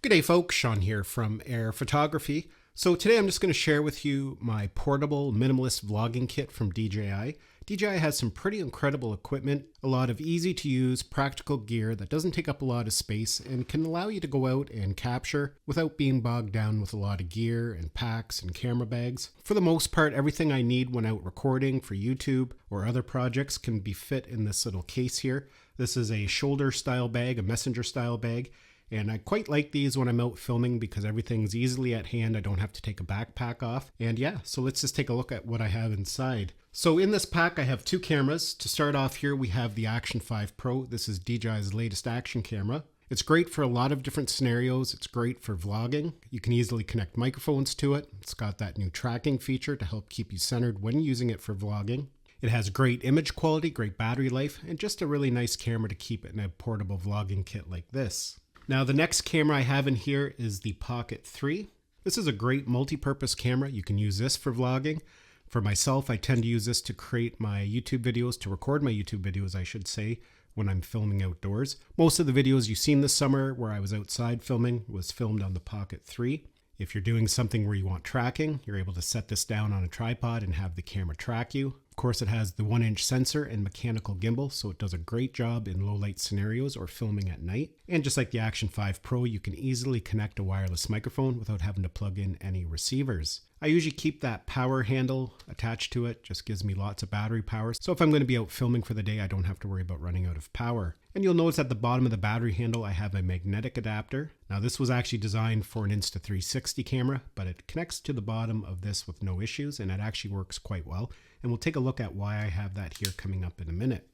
Good day folks, Sean here from Air Photography. So today I'm just going to share with you my portable minimalist vlogging kit from DJI. DJI has some pretty incredible equipment, a lot of easy to use, practical gear that doesn't take up a lot of space and can allow you to go out and capture without being bogged down with a lot of gear and packs and camera bags. For the most part, everything I need when out recording for YouTube or other projects can be fit in this little case here. This is a shoulder style bag, a messenger style bag. And I quite like these when I'm out filming because everything's easily at hand. I don't have to take a backpack off. And yeah, so let's just take a look at what I have inside. So in this pack, I have two cameras. To start off here, we have the Action 5 Pro. This is DJI's latest action camera. It's great for a lot of different scenarios. It's great for vlogging. You can easily connect microphones to it. It's got that new tracking feature to help keep you centered when using it for vlogging. It has great image quality, great battery life, and just a really nice camera to keep it in a portable vlogging kit like this. Now the next camera I have in here is the Pocket 3. This is a great multi-purpose camera. You can use this for vlogging. For myself, I tend to use this to create my YouTube videos, to record my YouTube videos, I should say, when I'm filming outdoors. Most of the videos you've seen this summer where I was outside filming was filmed on the Pocket 3. If you're doing something where you want tracking, you're able to set this down on a tripod and have the camera track you. Of course, it has the 1-inch sensor and mechanical gimbal, so it does a great job in low light scenarios or filming at night. And just like the Action 5 Pro, you can easily connect a wireless microphone without having to plug in any receivers. I usually keep that power handle attached to it, just gives me lots of battery power. So if I'm going to be out filming for the day, I don't have to worry about running out of power. And you'll notice at the bottom of the battery handle, I have a magnetic adapter. Now this was actually designed for an Insta360 camera, but it connects to the bottom of this with no issues, and it actually works quite well. And we'll take a look at why I have that here coming up in a minute.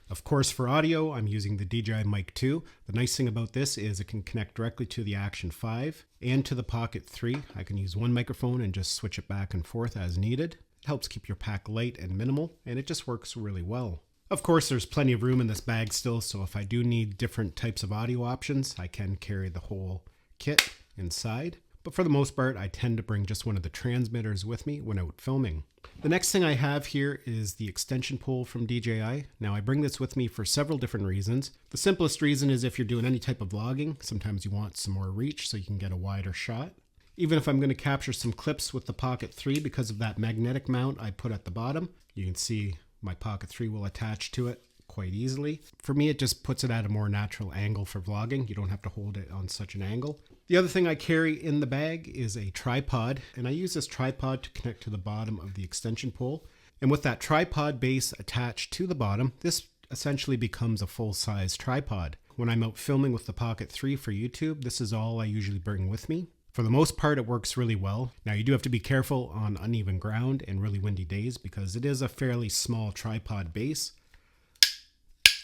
Of course, for audio, I'm using the DJI Mic 2. The nice thing about this is it can connect directly to the Action 5 and to the Pocket 3. I can use one microphone and just switch it back and forth as needed. It helps keep your pack light and minimal, and it just works really well. Of course, there's plenty of room in this bag still, so if I do need different types of audio options, I can carry the whole kit inside. But for the most part, I tend to bring just one of the transmitters with me when out filming. The next thing I have here is the Extension Pole from DJI. Now I bring this with me for several different reasons. The simplest reason is if you're doing any type of vlogging, sometimes you want some more reach so you can get a wider shot. Even if I'm going to capture some clips with the Pocket 3, because of that magnetic mount I put at the bottom, you can see my Pocket 3 will attach to it quite easily. For me, it just puts it at a more natural angle for vlogging. You don't have to hold it on such an angle. The other thing I carry in the bag is a tripod, and I use this tripod to connect to the bottom of the extension pole. And with that tripod base attached to the bottom, this essentially becomes a full-size tripod. When I'm out filming with the Pocket 3 for YouTube, this is all I usually bring with me. For the most part, it works really well. Now, you do have to be careful on uneven ground and really windy days because it is a fairly small tripod base.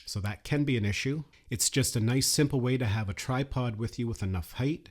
So that can be an issue. It's just a nice simple way to have a tripod with you with enough height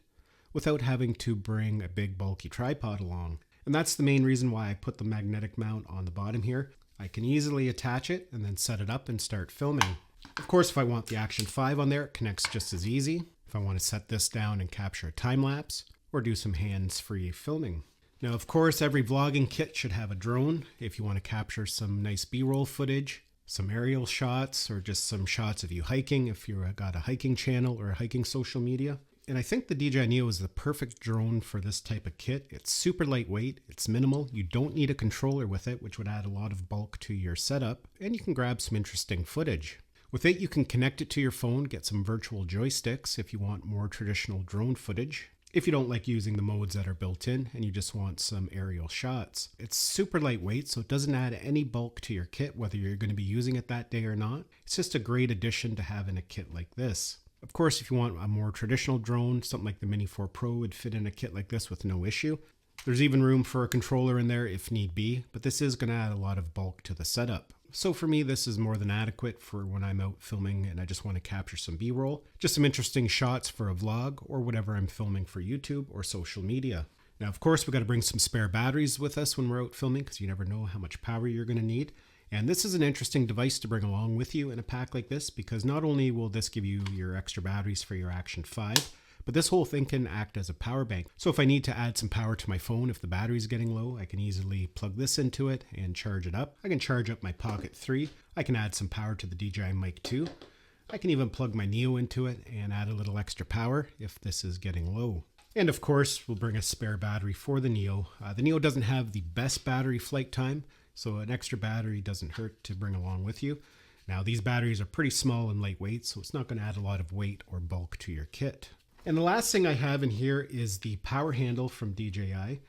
without having to bring a big bulky tripod along. And that's the main reason why I put the magnetic mount on the bottom here. I can easily attach it and then set it up and start filming. Of course, if I want the Action 5 on there, it connects just as easy. If I want to set this down and capture a time lapse or do some hands-free filming. Now, of course, every vlogging kit should have a drone if you want to capture some nice B-roll footage, some aerial shots, or just some shots of you hiking if you've got a hiking channel or a hiking social media. And I think the DJI Neo is the perfect drone for this type of kit. It's super lightweight, it's minimal, you don't need a controller with it, which would add a lot of bulk to your setup, and you can grab some interesting footage. With it, you can connect it to your phone, get some virtual joysticks if you want more traditional drone footage. If you don't like using the modes that are built in and you just want some aerial shots. It's super lightweight, so it doesn't add any bulk to your kit, whether you're going to be using it that day or not. It's just a great addition to have in a kit like this. Of course, if you want a more traditional drone, something like the Mini 4 Pro would fit in a kit like this with no issue. There's even room for a controller in there if need be, but this is going to add a lot of bulk to the setup. So for me, this is more than adequate for when I'm out filming and I just want to capture some B-roll, just some interesting shots for a vlog or whatever I'm filming for YouTube or social media. Now, of course, we've got to bring some spare batteries with us when we're out filming because you never know how much power you're going to need. And this is an interesting device to bring along with you in a pack like this because not only will this give you your extra batteries for your Action 5, but this whole thing can act as a power bank. So if I need to add some power to my phone, if the battery's getting low, I can easily plug this into it and charge it up. I can charge up my Pocket 3. I can add some power to the DJI Mic 2. I can even plug my Neo into it and add a little extra power if this is getting low. And of course, we'll bring a spare battery for the Neo. The Neo doesn't have the best battery flight time, so an extra battery doesn't hurt to bring along with you. Now, these batteries are pretty small and lightweight, so it's not going to add a lot of weight or bulk to your kit. And the last thing I have in here is the power handle from DJI.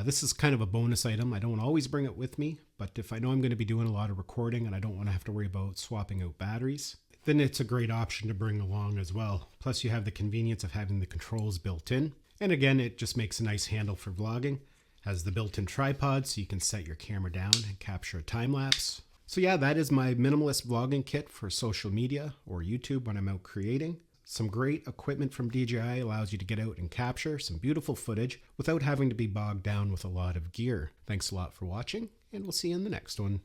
This is kind of a bonus item. I don't always bring it with me, but if I know I'm going to be doing a lot of recording and I don't want to have to worry about swapping out batteries, then it's a great option to bring along as well. Plus you have the convenience of having the controls built in. And again, it just makes a nice handle for vlogging. Has the built-in tripod so you can set your camera down and capture a time lapse. So yeah, that is my minimalist vlogging kit for social media or YouTube when I'm out creating. Some great equipment from DJI allows you to get out and capture some beautiful footage without having to be bogged down with a lot of gear. Thanks a lot for watching, and we'll see you in the next one.